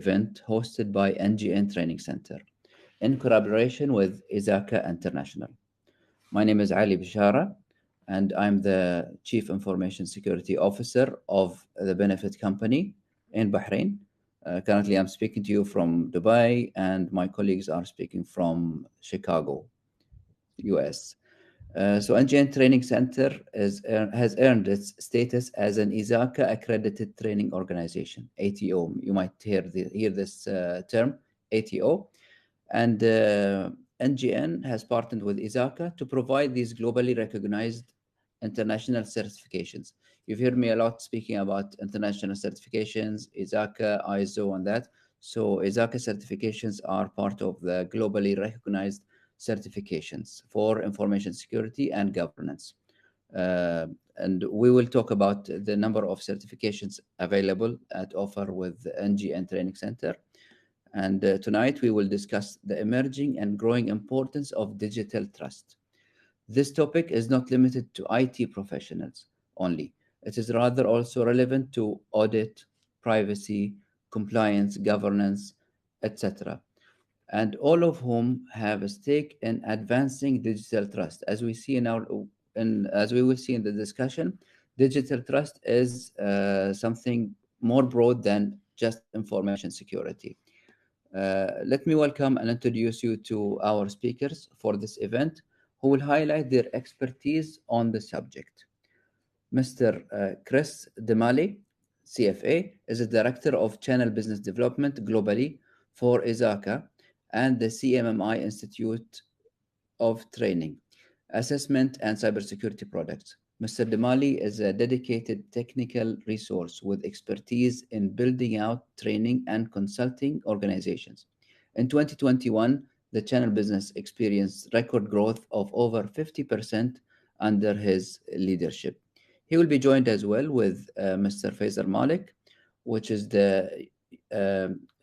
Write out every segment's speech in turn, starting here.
event hosted by NGN Training Center in collaboration with ISACA International. My name is Ali Bishara, and I'm the Chief Information Security Officer of the Benefit Company in Bahrain. Currently, I'm speaking to you from Dubai, and my colleagues are speaking from Chicago, US. So NGN Training Center has earned its status as an ISACA accredited training organization, ATO. You might hear this term, ATO. And NGN has partnered with ISACA to provide these globally recognized international certifications. You've heard me a lot speaking about international certifications, ISACA, ISO, and that. So ISACA certifications are part of the globally recognized certifications for information security and governance. And we will talk about the number of certifications available at offer with the NGN Training Center. And tonight we will discuss the emerging and growing importance of digital trust. This topic is not limited to IT professionals only. It is rather also relevant to audit, privacy, compliance, governance, etc., and all of whom have a stake in advancing digital trust. As we see as we will see in the discussion, digital trust is something more broad than just information security. Let me welcome and introduce you to our speakers for this event, who will highlight their expertise on the subject. Mr. Chris Demali, CFA, is the Director of Channel Business Development globally for ISACA and the CMMI Institute of Training, Assessment and Cybersecurity Products. Mr. Demali is a dedicated technical resource with expertise in building out training and consulting organizations. In 2021, the channel business experienced record growth of over 50% under his leadership. He will be joined as well with Mr. Faisal Malik, which is the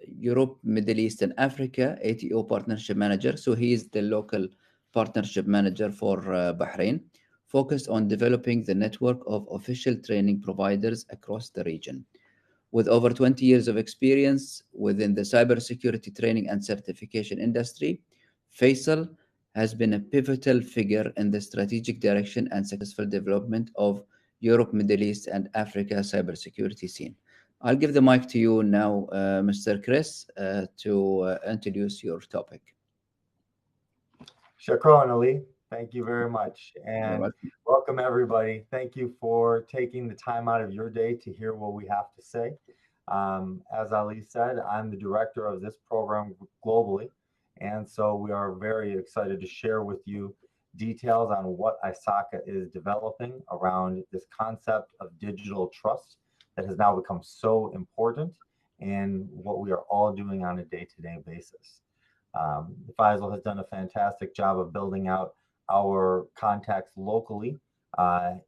Europe, Middle East, and Africa ATO Partnership Manager. So he is the local partnership manager for Bahrain, focused on developing the network of official training providers across the region. With over 20 years of experience within the cybersecurity training and certification industry, Faisal has been a pivotal figure in the strategic direction and successful development of Europe, Middle East, and Africa cybersecurity scene. I'll give the mic to you now, Mr. Chris, to introduce your topic. Shukran, Ali. Thank you very much. You're And welcome. welcome, everybody. Thank you for taking the time out of your day to hear what we have to say. As Ali said, I'm the director of this program globally. And so we are very excited to share with you details on what ISACA is developing around this concept of digital trust that has now become so important in what we are all doing on a day-to-day basis. Faisal has done a fantastic job of building out our contacts locally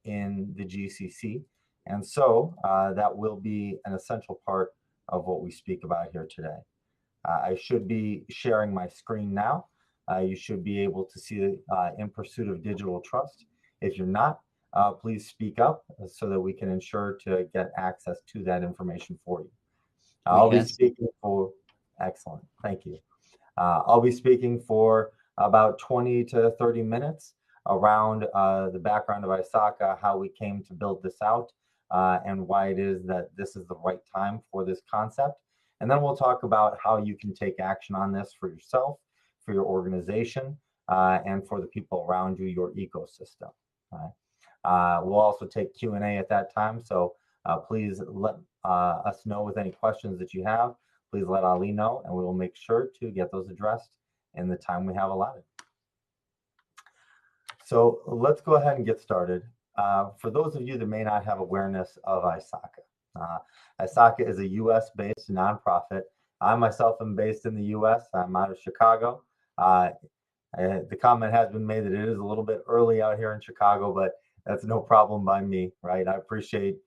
in the GCC. And so that will be an essential part of what we speak about here today. I should be sharing my screen now. You should be able to see In Pursuit of Digital Trust. If you're not, please speak up so that we can ensure to get access to that information for you. I'll be speaking for, excellent, thank you. I'll be speaking for about 20 to 30 minutes around the background of ISACA, how we came to build this out, and why it is that this is the right time for this concept. And then we'll talk about how you can take action on this for yourself, for your organization, and for the people around you, your ecosystem. We'll also take Q&A at that time, so please let us know with any questions that you have. Please let Ali know, and we will make sure to get those addressed in the time we have allotted. So let's go ahead and get started. For those of you that may not have awareness of ISACA, ISACA is a US-based nonprofit. I myself am based in the US. I'm out of Chicago. The comment has been made that it is a little bit early out here in Chicago, but that's no problem by me, right? I appreciate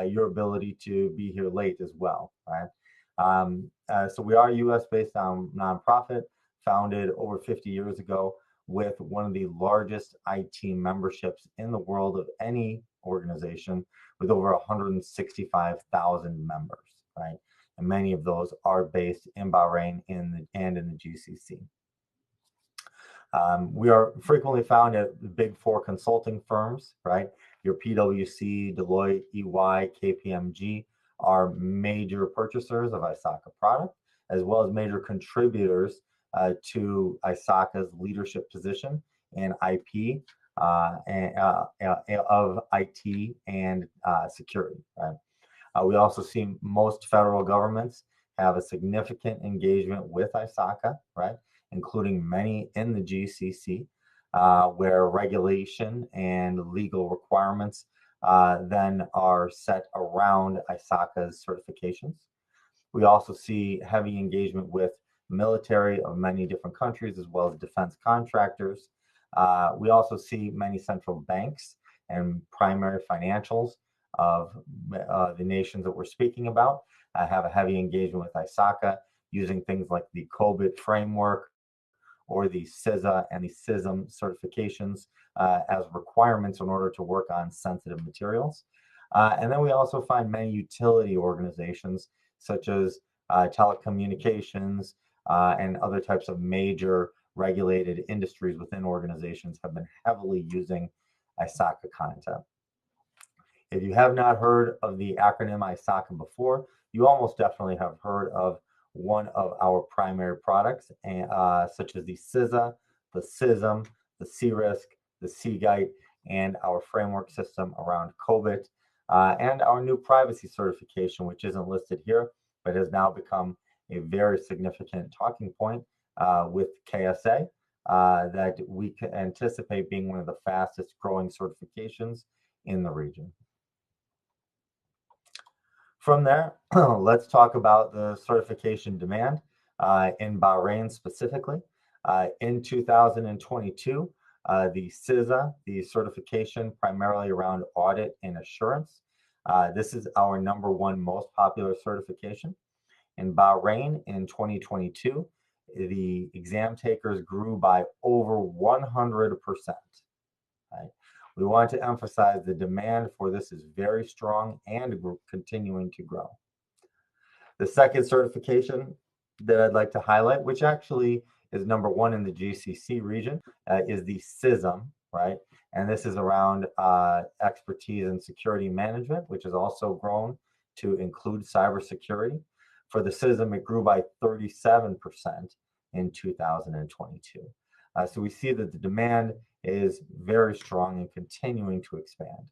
your ability to be here late as well, right? So we are a US-based nonprofit, founded over 50 years ago with one of the largest IT memberships in the world of any organization, with over 165,000 members, right? and many of those are based in Bahrain and in the GCC. We are frequently found at the big four consulting firms, right? Your PwC, Deloitte, EY, KPMG are major purchasers of ISACA product, as well as major contributors to ISACA's leadership position in IP of IT and security, right? We also see most federal governments have a significant engagement with ISACA, right? Including many in the GCC, where regulation and legal requirements then are set around ISACA's certifications. We also see heavy engagement with military of many different countries, as well as defense contractors. We also see many central banks and primary financials of the nations that we're speaking about have a heavy engagement with ISACA, using things like the COBIT framework or the CISA and the CISM certifications as requirements in order to work on sensitive materials. And then we also find many utility organizations, such as telecommunications and other types of major regulated industries within organizations, have been heavily using ISACA content. If you have not heard of the acronym ISACA before, you almost definitely have heard of one of our primary products, such as the CISA, the CISM, the CRISC, the CGITE, and our framework system around COBIT, and our new privacy certification, which isn't listed here, but has now become a very significant talking point with KSA that we can anticipate being one of the fastest growing certifications in the region. From there, let's talk about the certification demand in Bahrain specifically. In 2022, the CISA, the certification primarily around audit and assurance, this is our #1 most popular certification. In Bahrain in 2022, the exam takers grew by over 100%. Right? We want to emphasize the demand for this is very strong and continuing to grow. The second certification that I'd like to highlight, which actually is #1 in the GCC region, is the CISM, right? And this is around expertise in security management, which has also grown to include cybersecurity. For the CISM, it grew by 37% in 2022. So we see that the demand is very strong and continuing to expand.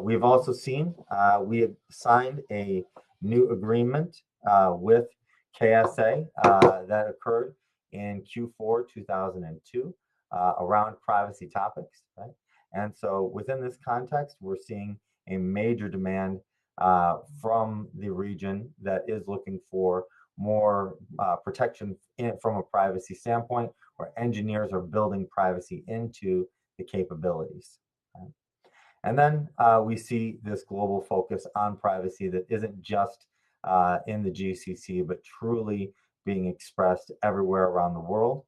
We've also seen, we have signed a new agreement with KSA that occurred in Q4 2002 around privacy topics, right? And so within this context, we're seeing a major demand from the region that is looking for more protection from a privacy standpoint, where engineers are building privacy into the capabilities. Right? And then we see this global focus on privacy that isn't just in the GCC, but truly being expressed everywhere around the world.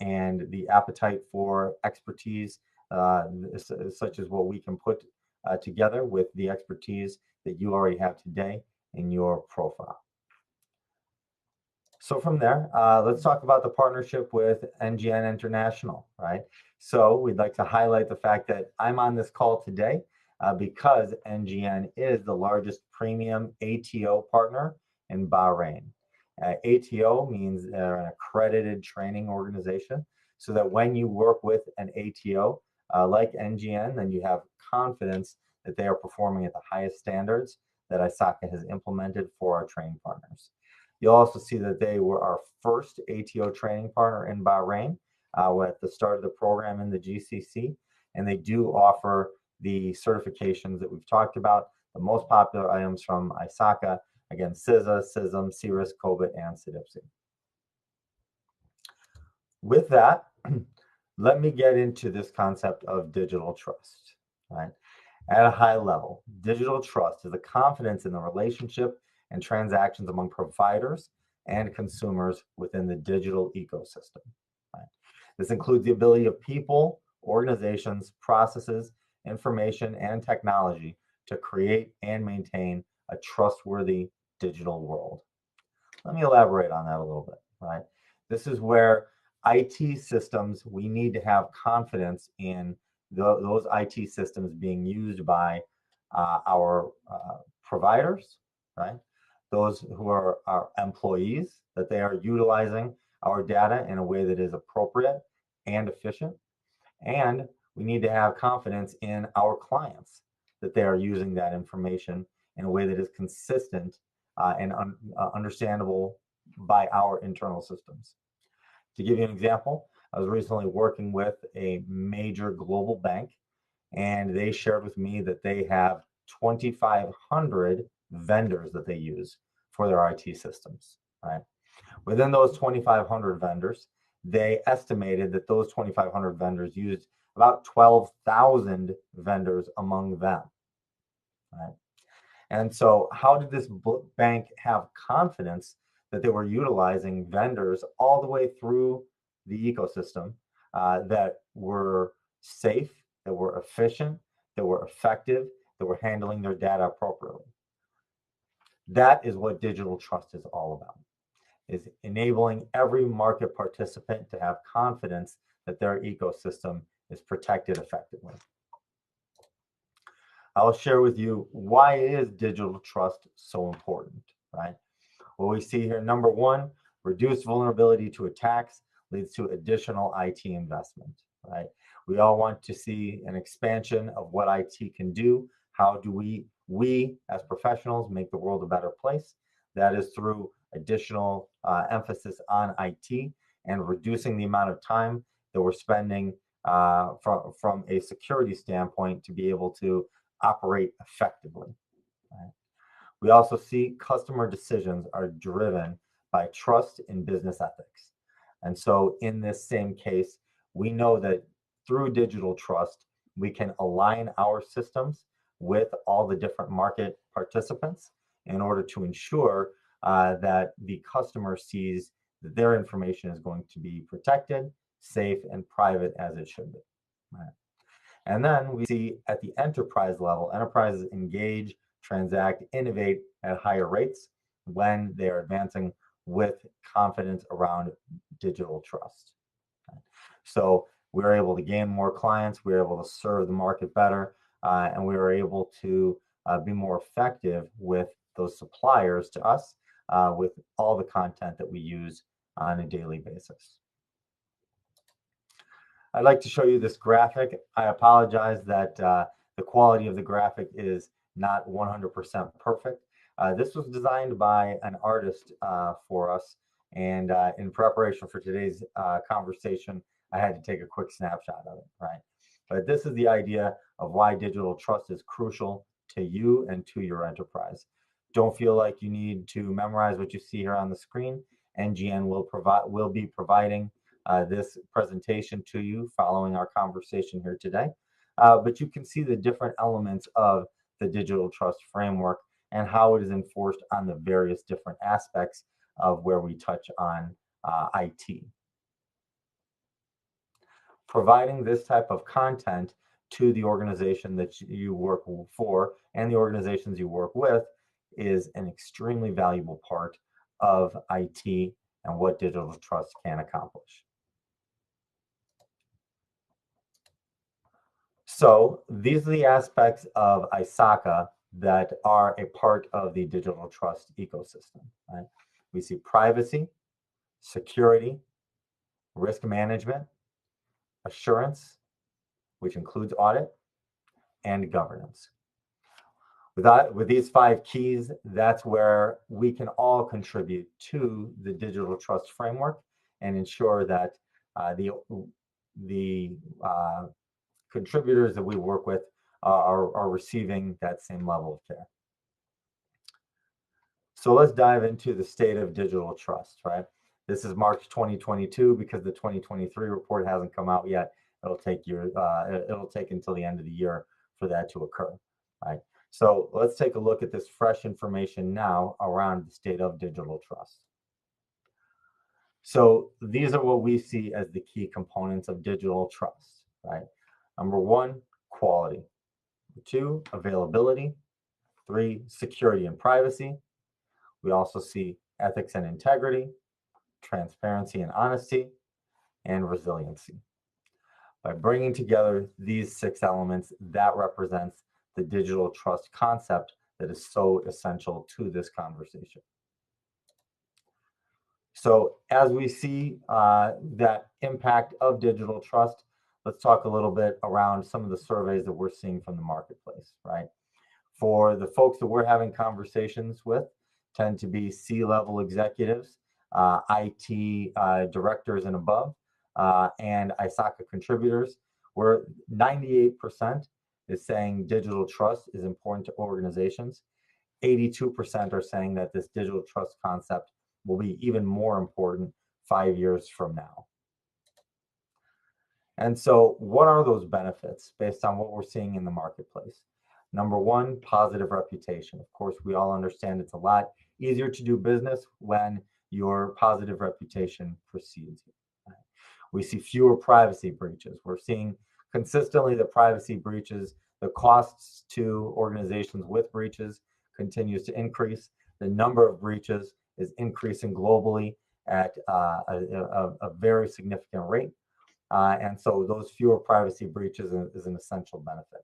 And the appetite for expertise, such as what we can put together with the expertise that you already have today in your profile. So from there, let's talk about the partnership with NGN International, right? So we'd like to highlight the fact that I'm on this call today because NGN is the largest premium ATO partner in Bahrain. ATO means they're an accredited training organization, so that when you work with an ATO like NGN, then you have confidence that they are performing at the highest standards that ISACA has implemented for our training partners. You'll also see that they were our first ATO training partner in Bahrain at the start of the program in the GCC, and they do offer the certifications that we've talked about, the most popular items from ISACA, again, CISA, CISM, CRISC, COBIT, and CIDIPSI. With that, let me get into this concept of digital trust, right? At a high level, digital trust is the confidence in the relationship and transactions among providers and consumers within the digital ecosystem. Right? This includes the ability of people, organizations, processes, information, and technology to create and maintain a trustworthy digital world. Let me elaborate on that a little bit, right? This is where IT systems, we need to have confidence in those IT systems being used by our providers, right? Those who are our employees, that they are utilizing our data in a way that is appropriate and efficient. And we need to have confidence in our clients, that they are using that information in a way that is consistent and understandable by our internal systems. To give you an example, I was recently working with a major global bank, and they shared with me that they have 2,500 vendors that they use for their IT systems, right? Within those 2,500 vendors, they estimated that those 2,500 vendors used about 12,000 vendors among them, right? And so how did this bank have confidence that they were utilizing vendors all the way through the ecosystem that were safe, that were efficient, that were effective, that were handling their data appropriately? That is what digital trust is all about, is enabling every market participant to have confidence that their ecosystem is protected effectively. I'll share with you, why is digital trust so important, right? What we see here, number one, reduced vulnerability to attacks leads to additional IT investment, right? We all want to see an expansion of what IT can do. How do we as professionals make the world a better place? That is through additional emphasis on IT and reducing the amount of time that we're spending from a security standpoint to be able to operate effectively. Right? We also see customer decisions are driven by trust in business ethics. And so in this same case, we know that through digital trust, we can align our systems with all the different market participants in order to ensure that the customer sees that their information is going to be protected, safe, and private as it should be. Right? And then we see at the enterprise level, enterprises engage, transact, innovate at higher rates when they are advancing with confidence around digital trust. Okay. So we're able to gain more clients, we're able to serve the market better, and we are able to be more effective with those suppliers to us with all the content that we use on a daily basis. I'd like to show you this graphic. I apologize that the quality of the graphic is not 100% perfect. This was designed by an artist for us, and in preparation for today's conversation, I had to take a quick snapshot of it, right? But this is the idea of why digital trust is crucial to you and to your enterprise. Don't feel like you need to memorize what you see here on the screen. NGN will be providing this presentation to you following our conversation here today. But you can see the different elements of the digital trust framework and how it is enforced on the various different aspects of where we touch on IT. Providing this type of content to the organization that you work for and the organizations you work with is an extremely valuable part of IT and what digital trust can accomplish. So these are the aspects of ISACA that are a part of the digital trust ecosystem. Right? We see privacy, security, risk management, assurance, which includes audit, and governance. With these 5 keys, that's where we can all contribute to the digital trust framework and ensure that the contributors that we work with are receiving that same level of care. So let's dive into the state of digital trust, right? This is March 2022 because the 2023 report hasn't come out yet. It'll take until the end of the year for that to occur, right? So let's take a look at this fresh information now around the state of digital trust. So these are what we see as the key components of digital trust, right? Number 1, quality. 2, availability. 3, security and privacy. We also see ethics and integrity, transparency and honesty, and resiliency. By bringing together these 6 elements, that represents the digital trust concept that is so essential to this conversation. So as we see that impact of digital trust, let's talk a little bit around some of the surveys that we're seeing from the marketplace, right? For the folks that we're having conversations with, tend to be C-level executives, IT directors and above, and ISACA contributors, where 98% is saying digital trust is important to organizations. 82% are saying that this digital trust concept will be even more important 5 years from now. And so what are those benefits based on what we're seeing in the marketplace? Number one, positive reputation. Of course, we all understand it's a lot easier to do business when your positive reputation precedes you. We see fewer privacy breaches. We're seeing consistently the privacy breaches, the costs to organizations with breaches continues to increase. The number of breaches is increasing globally at a very significant rate. And so those fewer privacy breaches is an essential benefit.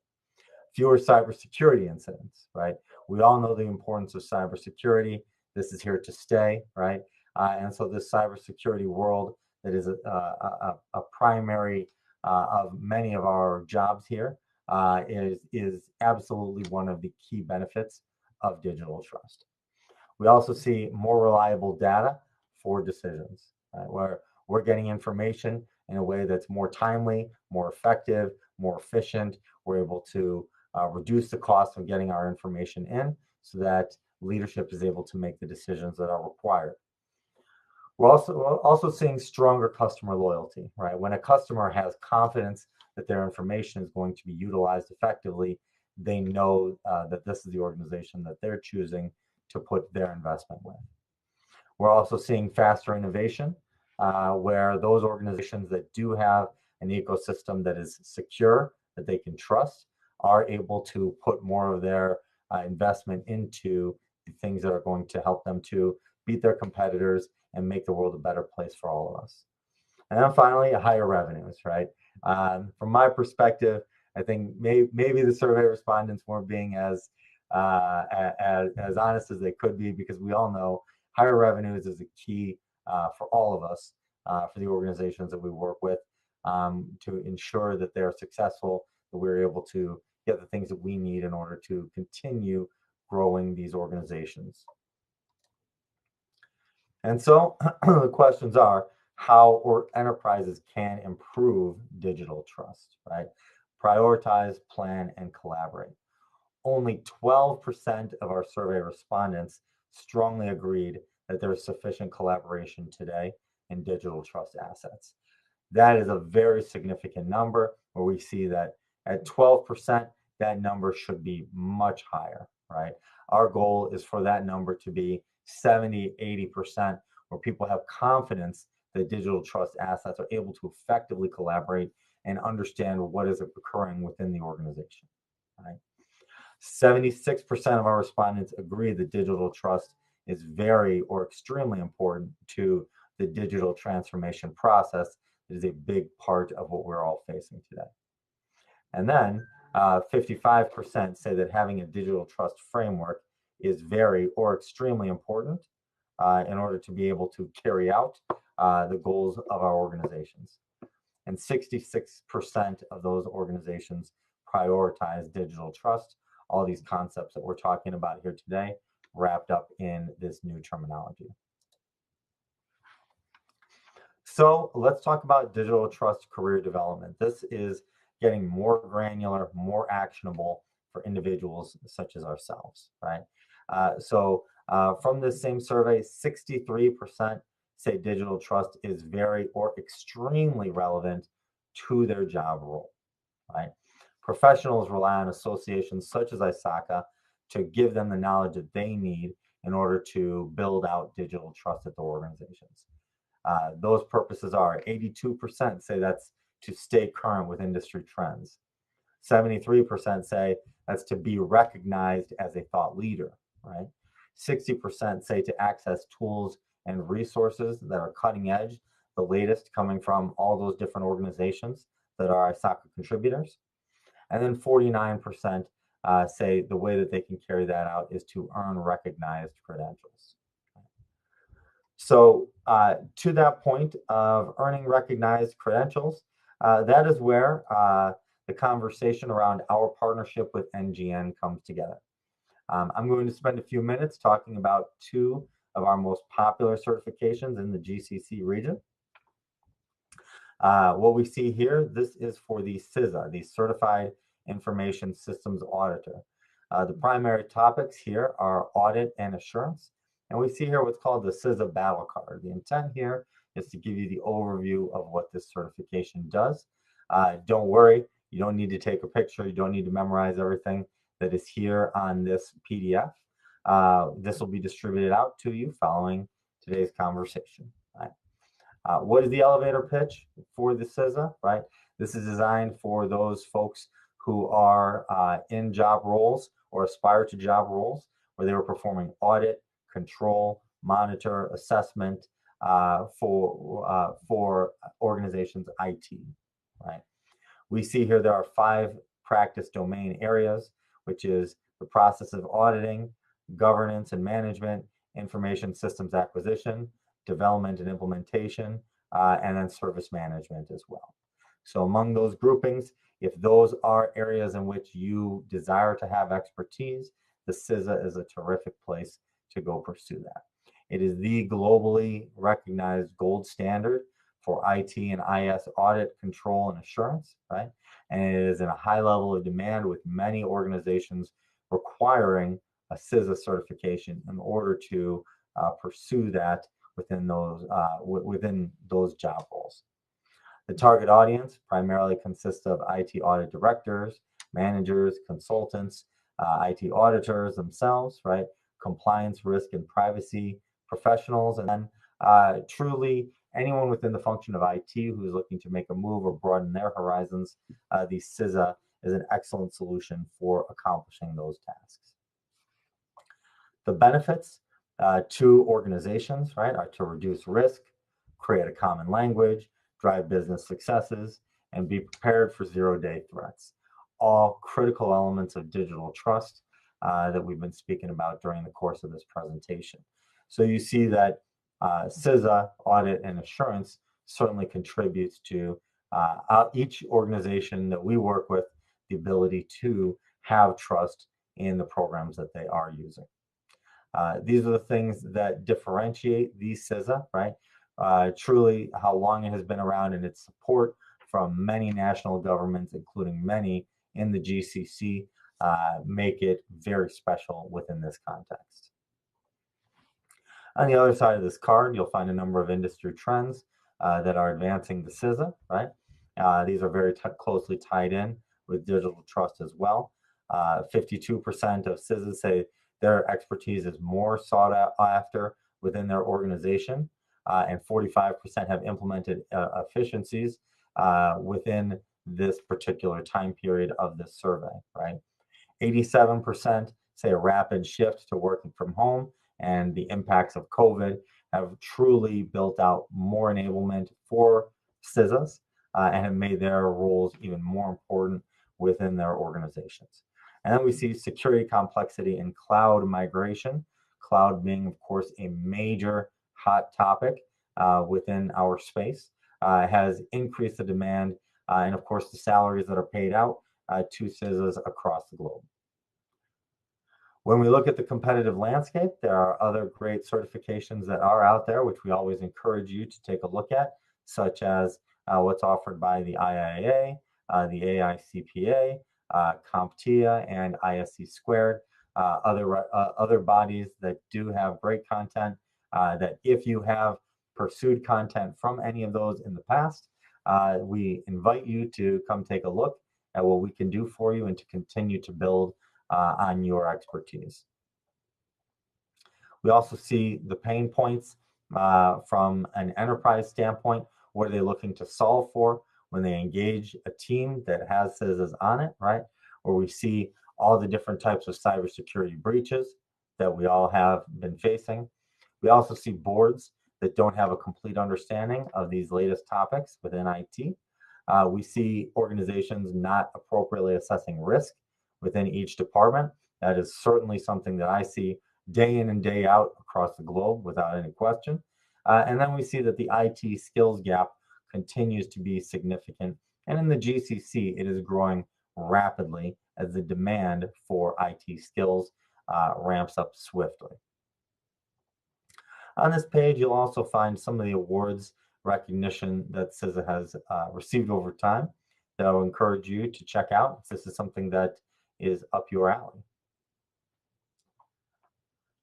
Fewer cybersecurity incidents, right? We all know the importance of cybersecurity. This is here to stay, right? And so this cybersecurity world that is a primary of many of our jobs here is absolutely one of the key benefits of digital trust. We also see more reliable data for decisions, right? Where we're getting information in a way that's more timely, more effective, more efficient. We're able to reduce the cost of getting our information in so that leadership is able to make the decisions that are required. We're also seeing stronger customer loyalty, right? When a customer has confidence that their information is going to be utilized effectively, they know that this is the organization that they're choosing to put their investment with. We're also seeing faster innovation, where those organizations that do have an ecosystem that is secure, that they can trust, are able to put more of their investment into the things that are going to help them to beat their competitors and make the world a better place for all of us. And then finally, higher revenues, right? From my perspective, I think maybe the survey respondents weren't being as honest as they could be, because we all know higher revenues is a key for all of us, for the organizations that we work with, to ensure that they're successful, that we're able to get the things that we need in order to continue growing these organizations. And so the questions are how enterprises can improve digital trust, right? Prioritize, plan, and collaborate. Only 12% of our survey respondents strongly agreed that there's sufficient collaboration today in digital trust assets. That is a very significant number, where we see that at 12%, that number should be much higher, right? Our goal is for that number to be 70, 80%, where people have confidence that digital trust assets are able to effectively collaborate and understand what is occurring within the organization, right? 76% of our respondents agree that digital trust is very or extremely important to the digital transformation process. It is a big part of what we're all facing today. And then 55% say that having a digital trust framework is very or extremely important in order to be able to carry out the goals of our organizations. And 66% of those organizations prioritize digital trust. All these concepts that we're talking about here today wrapped up in this new terminology. So let's talk about digital trust career development. This is getting more granular, more actionable for individuals such as ourselves, right? From this same survey, 63% say digital trust is very or extremely relevant to their job role, right? Professionals rely on associations such as ISACA to give them the knowledge that they need in order to build out digital trust at their organizations. Those purposes are 82% say that's to stay current with industry trends. 73% say that's to be recognized as a thought leader, right? 60% say to access tools and resources that are cutting edge, the latest coming from all those different organizations that are ISACA contributors. And then 49% say the way that they can carry that out is to earn recognized credentials. So to that point of earning recognized credentials, that is where the conversation around our partnership with NGN comes together. I'm going to spend a few minutes talking about two of our most popular certifications in the GCC region. What we see here, this is for the CISA, the Certified Information Systems Auditor. The primary topics here are audit and assurance. And we see here what's called the CISA battle card. The intent here is to give you the overview of what this certification does. Don't worry, you don't need to take a picture. You don't need to memorize everything that is here on this PDF. This will be distributed out to you following today's conversation. Right? What is the elevator pitch for the CISA? Right? This is designed for those folks who are in job roles or aspire to job roles where they were performing audit, control, monitor, assessment for organizations' IT. Right? We see here there are 5 practice domain areas, which is the process of auditing, governance and management, information systems acquisition, development and implementation, and then service management as well. So among those groupings, if those are areas in which you desire to have expertise, the CISA is a terrific place to go pursue that. It is the globally recognized gold standard for IT and IS audit, control, and assurance, right? And it is in a high level of demand with many organizations requiring a CISA certification in order to pursue that within those job roles. The target audience primarily consists of IT audit directors, managers, consultants, IT auditors themselves, right? Compliance, risk, and privacy professionals, and then truly anyone within the function of IT who is looking to make a move or broaden their horizons. The CISA is an excellent solution for accomplishing those tasks. The benefits to organizations, right, are to reduce risk, create a common language, drive business successes, and be prepared for zero-day threats. All critical elements of digital trust that we've been speaking about during the course of this presentation. So you see that CISA, audit, and assurance certainly contributes to each organization that we work with the ability to have trust in the programs that they are using. These are the things that differentiate the CISA, right? Truly how long it has been around and its support from many national governments, including many in the GCC, make it very special within this context. On the other side of this card, you'll find a number of industry trends that are advancing the CISA, right? These are very closely tied in with digital trust as well. 52% of CISAs say their expertise is more sought after within their organization, and 45% have implemented efficiencies within this particular time period of this survey, right? 87% say a rapid shift to working from home and the impacts of COVID have truly built out more enablement for CISAs and have made their roles even more important within their organizations. And then we see security complexity and cloud migration, cloud being, of course, a major hot topic within our space, has increased the demand and, of course, the salaries that are paid out to CISAs across the globe. When we look at the competitive landscape, there are other great certifications that are out there, which we always encourage you to take a look at, such as what's offered by the IIA, the AICPA, CompTIA, and ISC Squared, other bodies that do have great content, that if you have pursued content from any of those in the past, we invite you to come take a look at what we can do for you and to continue to build on your expertise. We also see the pain points from an enterprise standpoint. What are they looking to solve for when they engage a team that has CISAs on it, right? Where we see all the different types of cybersecurity breaches, that we all have been facing. We also see boards that don't have a complete understanding of these latest topics within IT. We see organizations not appropriately assessing risk within each department. That is certainly something that I see day in and day out across the globe without any question. And then we see that the IT skills gap continues to be significant. And in the GCC, it is growing rapidly as the demand for IT skills ramps up swiftly. On this page, you'll also find some of the awards recognition that CISA has received over time that I will encourage you to check out if this is something that is up your alley.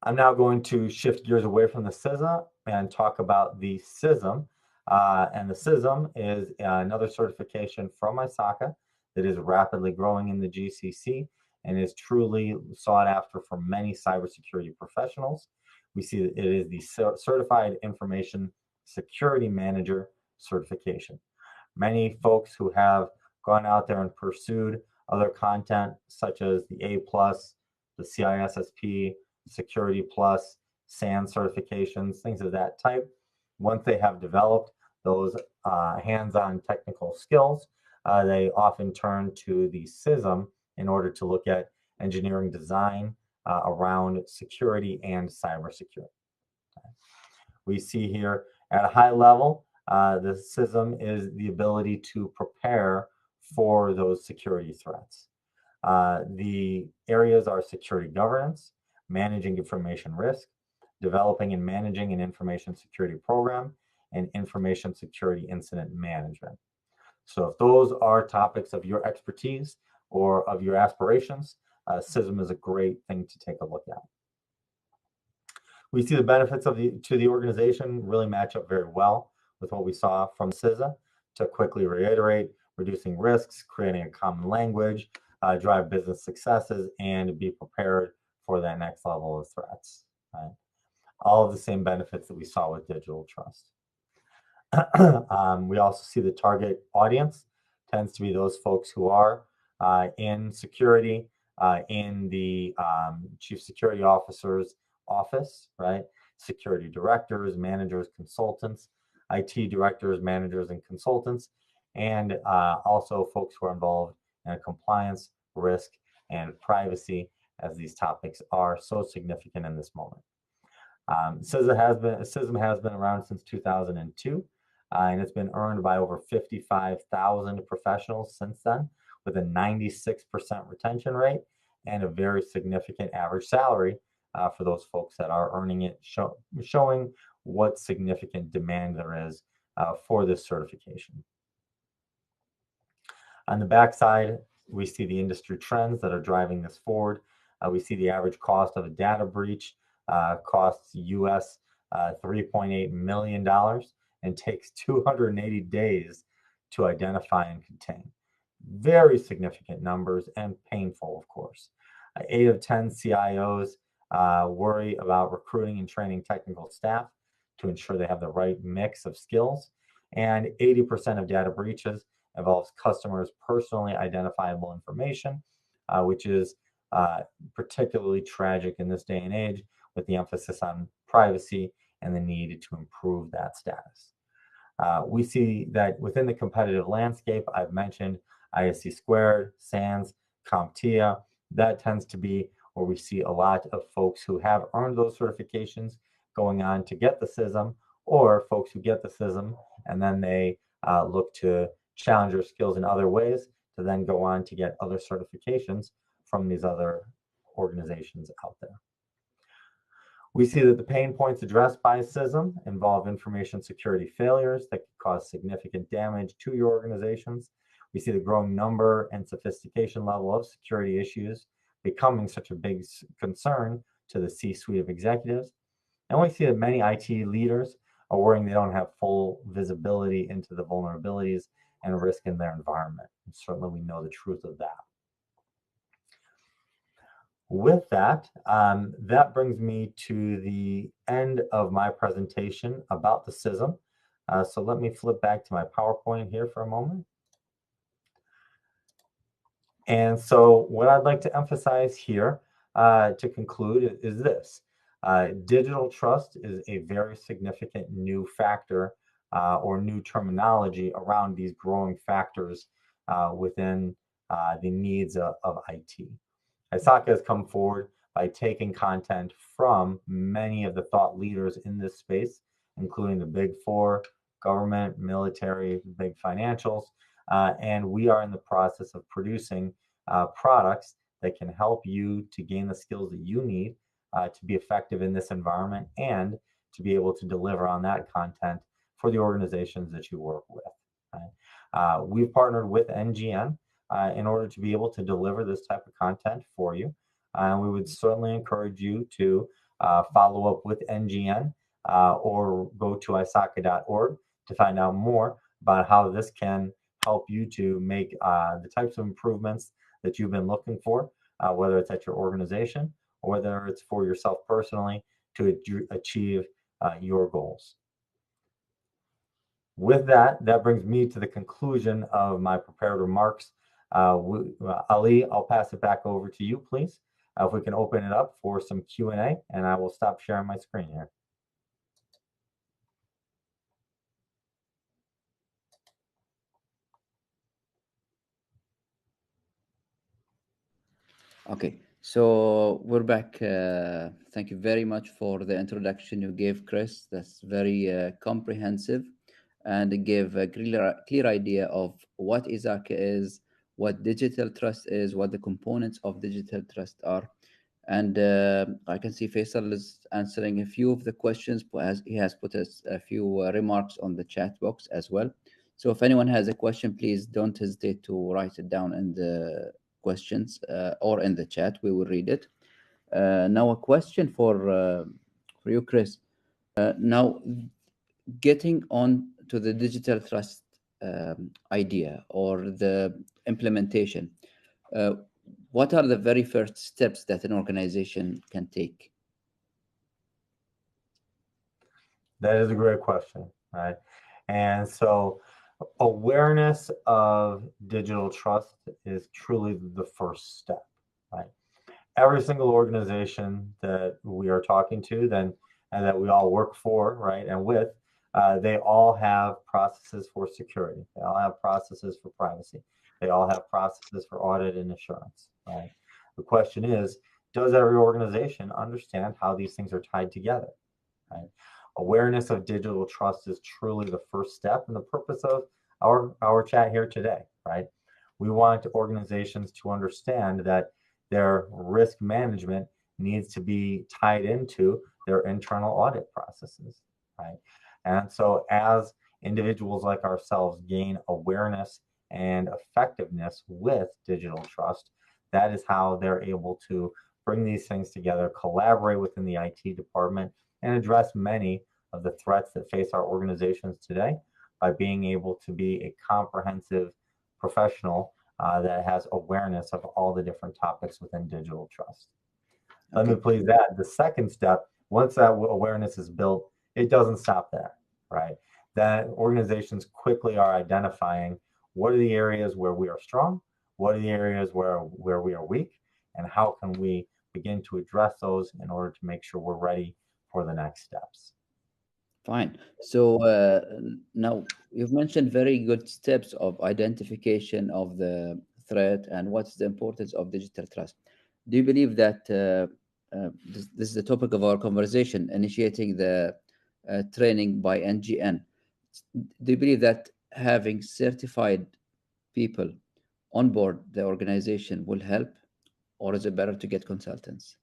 I'm now going to shift gears away from the CISA and talk about the CISM. And the CISM is another certification from ISACA that is rapidly growing in the GCC and is truly sought after for many cybersecurity professionals. We see that it is the Certified Information Security Manager certification. Many folks who have gone out there and pursued other content such as the A+, the CISSP, Security Plus, SANS certifications, things of that type. Once they have developed those hands-on technical skills, they often turn to the CISM in order to look at engineering design around security and cybersecurity. We see here at a high level, the CISM is the ability to prepare for those security threats. The areas are security governance, managing information risk, developing and managing an information security program, and information security incident management. So if those are topics of your expertise or of your aspirations, CISM is a great thing to take a look at. We see the benefits of to the organization really match up very well with what we saw from CISA. To quickly reiterate, reducing risks, creating a common language, drive business successes, and be prepared for that next level of threats. Right? All of the same benefits that we saw with digital trust. We also see the target audience tends to be those folks who are in security, in the chief security officer's office, right? Security directors, managers, consultants, IT directors, managers, and consultants, and also folks who are involved in compliance, risk, and privacy, as these topics are so significant in this moment. CISM has been around since 2002, and it's been earned by over 55,000 professionals since then, with a 96% retention rate and a very significant average salary for those folks that are earning it, showing what significant demand there is for this certification. On the backside, we see the industry trends that are driving this forward. We see the average cost of a data breach costs US $3.8 million and takes 280 days to identify and contain. Very significant numbers and painful, of course. 8 of 10 CIOs worry about recruiting and training technical staff to ensure they have the right mix of skills. And 80% of data breaches involves customers' personally identifiable information, which is particularly tragic in this day and age, with the emphasis on privacy and the need to improve that status. We see that within the competitive landscape, I've mentioned ISC Squared, SANS, CompTIA. That tends to be where we see a lot of folks who have earned those certifications going on to get the CISM, or folks who get the CISM and then they look to challenge their skills in other ways to then go on to get other certifications from these other organizations out there. We see that the pain points addressed by CISM involve information security failures that could cause significant damage to your organizations. We see the growing number and sophistication level of security issues becoming such a big concern to the C-suite of executives. And we see that many IT leaders are worrying they don't have full visibility into the vulnerabilities and risk in their environment. And certainly we know the truth of that. With that, that brings me to the end of my presentation about the CISM. So let me flip back to my PowerPoint here for a moment. And so what I'd like to emphasize here to conclude is this. Digital trust is a very significant new factor or new terminology around these growing factors within the needs of IT. ISACA has come forward by taking content from many of the thought leaders in this space, including the big four, government, military, big financials, and we are in the process of producing products that can help you to gain the skills that you need to be effective in this environment and to be able to deliver on that content for the organizations that you work with. Right? We've partnered with NGN in order to be able to deliver this type of content for you. And we would certainly encourage you to follow up with NGN or go to ISACA.org to find out more about how this can help you to make the types of improvements that you've been looking for, whether it's at your organization or whether it's for yourself personally to achieve your goals. With that, that brings me to the conclusion of my prepared remarks. Ali, I'll pass it back over to you, please. If we can open it up for some Q&A, and I will stop sharing my screen here. Okay, so we're back. Thank you very much for the introduction you gave, Chris. That's very comprehensive, and it gave a clear idea of what ISACA is, what digital trust is, what the components of digital trust are. And I can see Faisal is answering a few of the questions, but he has put a few remarks on the chat box as well. So if anyone has a question, please don't hesitate to write it down in the questions or in the chat. We will read it. Now a question for you, Chris. Now, getting on to the digital trust idea or the implementation, what are the very first steps that an organization can take? That is a great question, right? And so awareness of digital trust is truly the first step, right? Every single organization that we are talking to then and that we all work for, right, and with, they all have processes for security. They all have processes for privacy. They all have processes for audit and assurance, right? The question is, does every organization understand how these things are tied together, right? Awareness of digital trust is truly the first step and the purpose of our chat here today, right? We want organizations to understand that their risk management needs to be tied into their internal audit processes, right? And so as individuals like ourselves gain awareness and effectiveness with digital trust, that is how they're able to bring these things together, collaborate within the IT department, and address many of the threats that face our organizations today by being able to be a comprehensive professional that has awareness of all the different topics within digital trust. Let me please add the second step. Once that awareness is built, it doesn't stop there, right? That organizations quickly are identifying what are the areas where we are strong, what are the areas where we are weak, and how can we begin to address those in order to make sure we're ready for the next steps. Fine. So now you've mentioned very good steps of identification of the threat and what's the importance of digital trust. Do you believe that this is the topic of our conversation, initiating the training by NGN? Do you believe that having certified people on board the organization will help, or is it better to get consultants?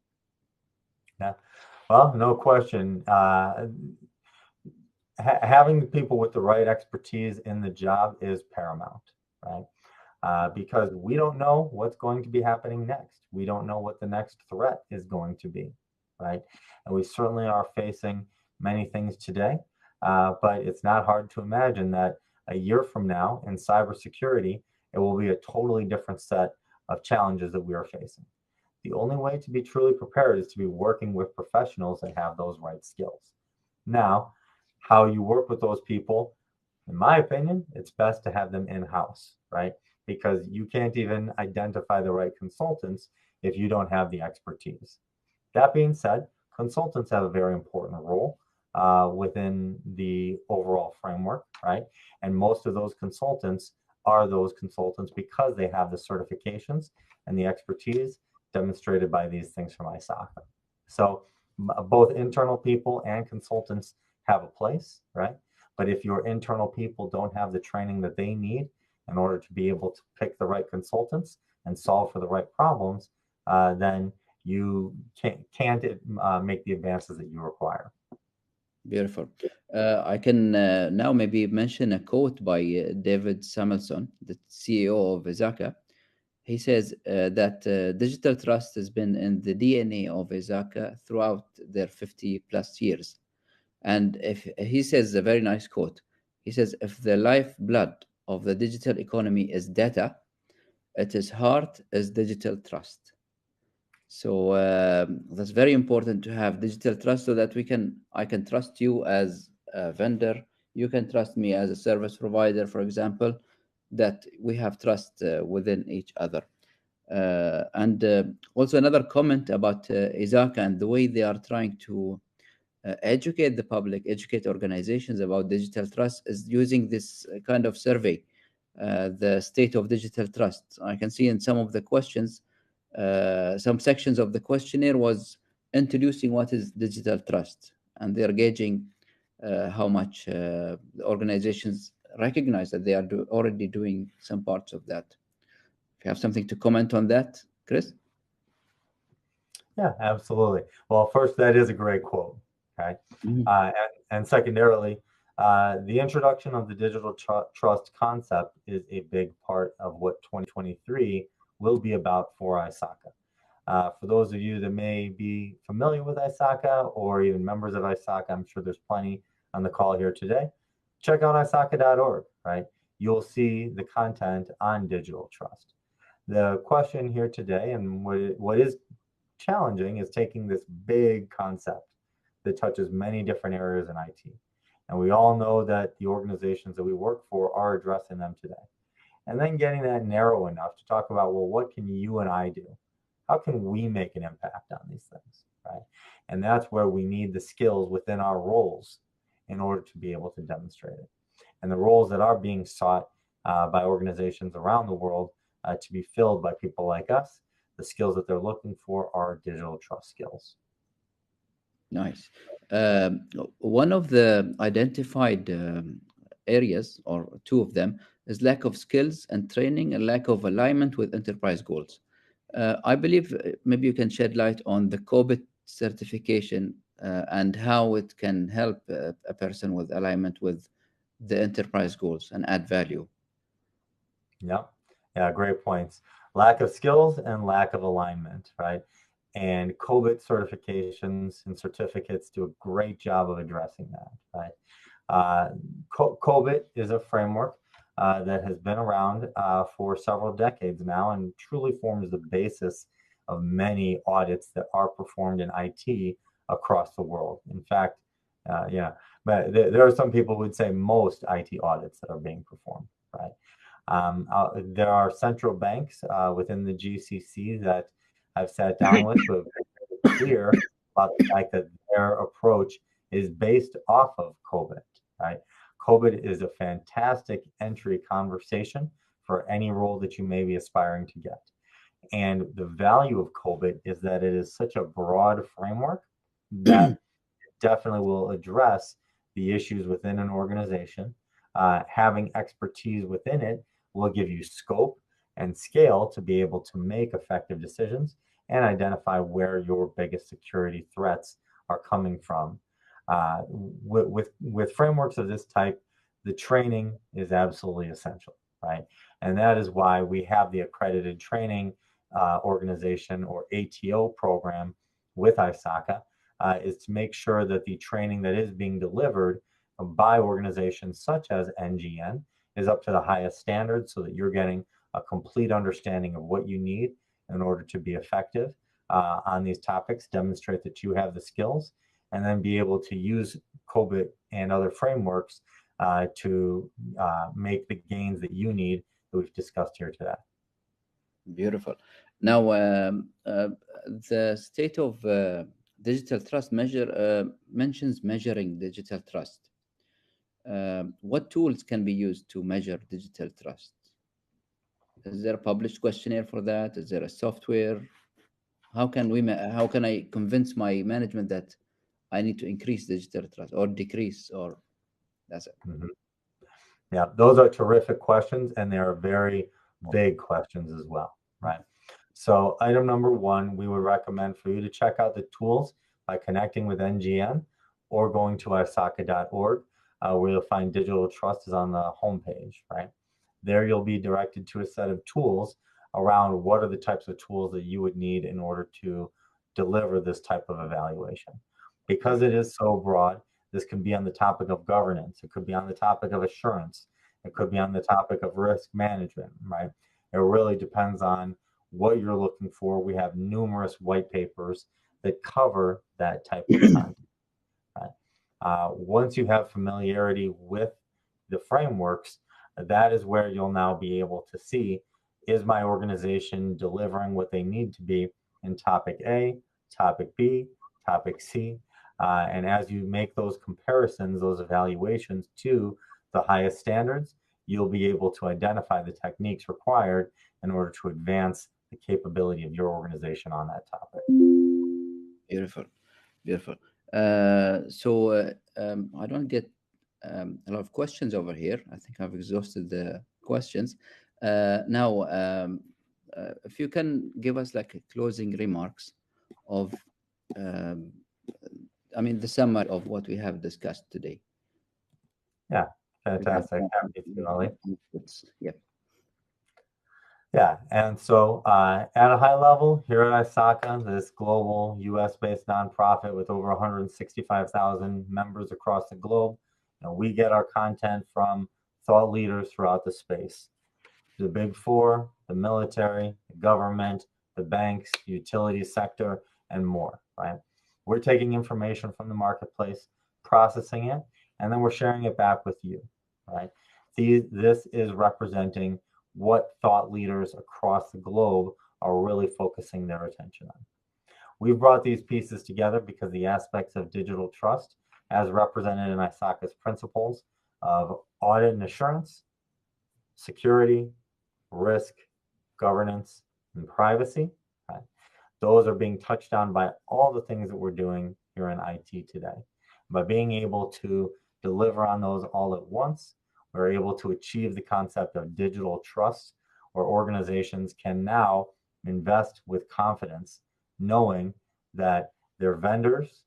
Yeah, well, no question. Having the people with the right expertise in the job is paramount, right? Because we don't know what's going to be happening next. We don't know what the next threat is going to be, right? And we certainly are facing many things today, but it's not hard to imagine that a year from now in cybersecurity, it will be a totally different set of challenges that we are facing. The only way to be truly prepared is to be working with professionals that have those right skills. Now, how you work with those people, in my opinion, it's best to have them in-house, right? Because you can't even identify the right consultants if you don't have the expertise. That being said, consultants have a very important role within the overall framework, right? And most of those consultants are those consultants because they have the certifications and the expertise demonstrated by these things from ISACA. So both internal people and consultants have a place, right? But if your internal people don't have the training that they need in order to be able to pick the right consultants and solve for the right problems, then you can't make the advances that you require. Beautiful. I can now maybe mention a quote by David Samuelson, the CEO of ISACA. He says that digital trust has been in the DNA of ISACA throughout their 50 plus years. And if he says a very nice quote, he says, if the lifeblood of the digital economy is data, its heart is digital trust. So that's very important to have digital trust so that I can trust you as a vendor. You can trust me as a service provider, for example, that we have trust within each other. And also another comment about ISACA and the way they are trying to educate the public, educate organizations about digital trust is using this kind of survey, the state of digital trust. I can see in some of the questions, some sections of the questionnaire was introducing what is digital trust, and they're gauging how much the organizations recognize that they are already doing some parts of that. If you have something to comment on that, Chris? Yeah, absolutely. Well, first, that is a great quote. Okay. Mhm. And secondarily, the introduction of the digital trust concept is a big part of what 2023 will be about for ISACA. For those of you that may be familiar with ISACA or even members of ISACA, I'm sure there's plenty on the call here today. Check out ISACA.org, right? You'll see the content on digital trust. The question here today, and what is challenging, is taking this big concept that touches many different areas in IT. And we all know that the organizations that we work for are addressing them today. And then getting that narrow enough to talk about, well, what can you and I do? How can we make an impact on these things, right? And that's where we need the skills within our roles in order to be able to demonstrate it. And the roles that are being sought by organizations around the world to be filled by people like us, the skills that they're looking for are digital trust skills. Nice. One of the identified areas, or two of them, is lack of skills and training and lack of alignment with enterprise goals. I believe maybe you can shed light on the COBIT certification and how it can help a person with alignment with the enterprise goals and add value. Yeah, great points. Lack of skills and lack of alignment, right? And COBIT certifications and certificates do a great job of addressing that, right? COBIT is a framework that has been around for several decades now and truly forms the basis of many audits that are performed in IT across the world. In fact, but there are some people who would say most IT audits that are being performed, right? There are central banks within the GCC that I've sat down with who have been clear about the fact that their approach is based off of COBIT, right? COBIT is a fantastic entry conversation for any role that you may be aspiring to get. And the value of COBIT is that it is such a broad framework that definitely will address the issues within an organization. Having expertise within it will give you scope and scale to be able to make effective decisions and identify where your biggest security threats are coming from. With frameworks of this type, the training is absolutely essential, right? And that is why we have the accredited training organization, or ATO program, with ISACA, is to make sure that the training that is being delivered by organizations such as NGN is up to the highest standards, so that you're getting a complete understanding of what you need in order to be effective on these topics, demonstrate that you have the skills, and then be able to use COBIT and other frameworks to make the gains that you need that we've discussed here today. Beautiful. Now, the state of digital trust mentions measuring digital trust. What tools can be used to measure digital trust? Is there a published questionnaire for that? Is there a software? How can how can I convince my management that I need to increase digital trust or decrease, or that's it? Mhm. Yeah, those are terrific questions, and they are very big questions as well, right? So item number one, we would recommend for you to check out the tools by connecting with NGN or going to ISACA.org, where you'll find digital trust is on the homepage, right? There you'll be directed to a set of tools around what are the types of tools that you would need in order to deliver this type of evaluation. Because it is so broad, this can be on the topic of governance. It could be on the topic of assurance. It could be on the topic of risk management, right? It really depends on what you're looking for. We have numerous white papers that cover that type of content. Right? Once you have familiarity with the frameworks, that is where you'll now be able to see, is my organization delivering what they need to be in topic A, topic B, topic C? And as you make those comparisons, those evaluations to the highest standards, you'll be able to identify the techniques required in order to advance the capability of your organization on that topic. Beautiful, beautiful. I don't get a lot of questions over here. I think I've exhausted the questions. Now, if you can give us like a closing remarks of, the summary of what we have discussed today. Yeah, fantastic. Happy to, Ali. Yeah. Yeah, and so at a high level, here at ISACA, this global US-based nonprofit with over 165,000 members across the globe, we get our content from thought leaders throughout the space. The Big Four, the military, the government, the banks, utility sector, and more, right? We're taking information from the marketplace, processing it, and then we're sharing it back with you, right? This is representing what thought leaders across the globe are really focusing their attention on. We've brought these pieces together because the aspects of digital trust, as represented in ISACA's principles of audit and assurance, security, risk, governance, and privacy, right? Those are being touched on by all the things that we're doing here in IT today. By being able to deliver on those all at once, we're able to achieve the concept of digital trust, where organizations can now invest with confidence, knowing that their vendors,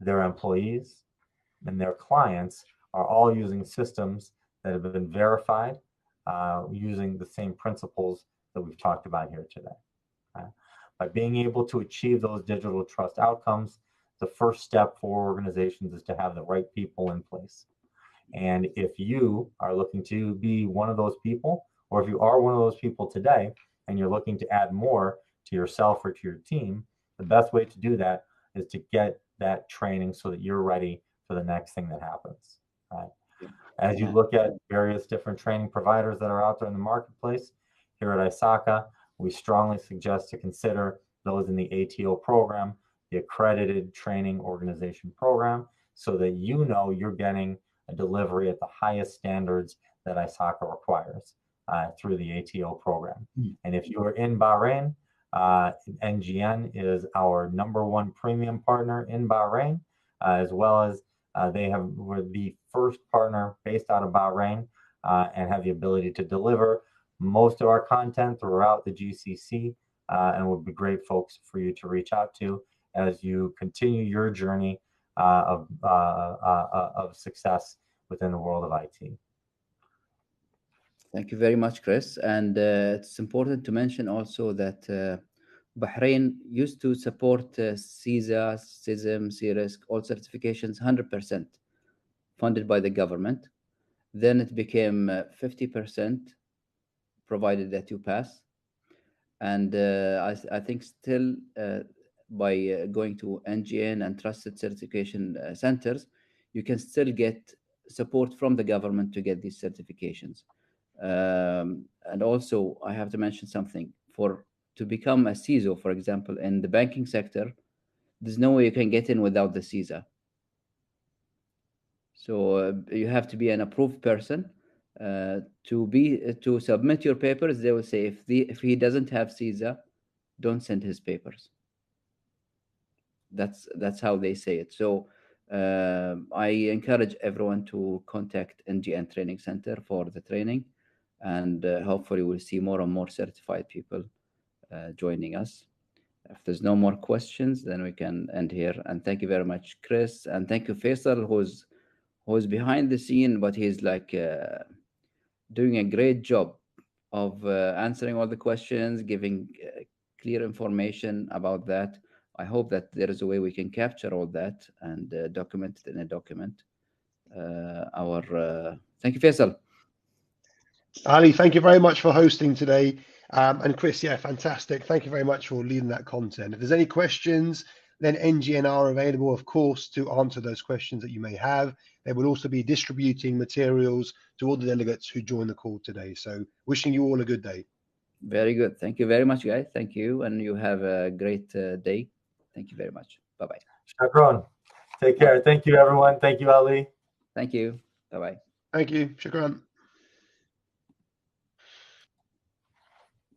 their employees, and their clients are all using systems that have been verified using the same principles that we've talked about here today. By being able to achieve those digital trust outcomes, the first step for organizations is to have the right people in place. And if you are looking to be one of those people, or if you are one of those people today and you're looking to add more to yourself or to your team, the best way to do that is to get that training so that you're ready for the next thing that happens. Right? As you look at various different training providers that are out there in the marketplace, here at ISACA, we strongly suggest to consider those in the ATO program, the Accredited Training Organization program, so that you know you're getting a delivery at the highest standards that ISACA requires through the ATO program. And if you are in Bahrain, NGN is our #1 premium partner in Bahrain, as well as we're the first partner based out of Bahrain and have the ability to deliver most of our content throughout the GCC, and would be great folks for you to reach out to as you continue your journey of success within the world of IT. Thank you very much, Chris. And it's important to mention also that Bahrain used to support CISA, CISM, CRISC, all certifications 100% funded by the government. Then it became 50% provided that you pass. And I think still by going to NGN and trusted certification centers, you can still get support from the government to get these certifications. And also, I have to mention something. to become a CISO, for example, in the banking sector, there's no way you can get in without the CISA. So you have to be an approved person to submit your papers. They will say if he doesn't have CISA, don't send his papers. That's how they say it. So I encourage everyone to contact NGN Training Center for the training, and hopefully we'll see more and more certified people joining us. If there's no more questions, then we can end here. And thank you very much, Chris, and thank you, Faisal, who's behind the scene, but he's like doing a great job of answering all the questions, giving clear information about that. I hope that there is a way we can capture all that and document it in a document. Thank you, Faisal. Ali, thank you very much for hosting today. And Chris, yeah, fantastic. Thank you very much for leading that content. If there's any questions, then NGN are available, of course, to answer those questions that you may have. They will also be distributing materials to all the delegates who joined the call today. So wishing you all a good day. Very good. Thank you very much, guys. Thank you. And you have a great day. Thank you very much. Bye-bye. Shukran. Take care. Thank you, everyone. Thank you, Ali. Thank you. Bye-bye. Thank you. Shukran.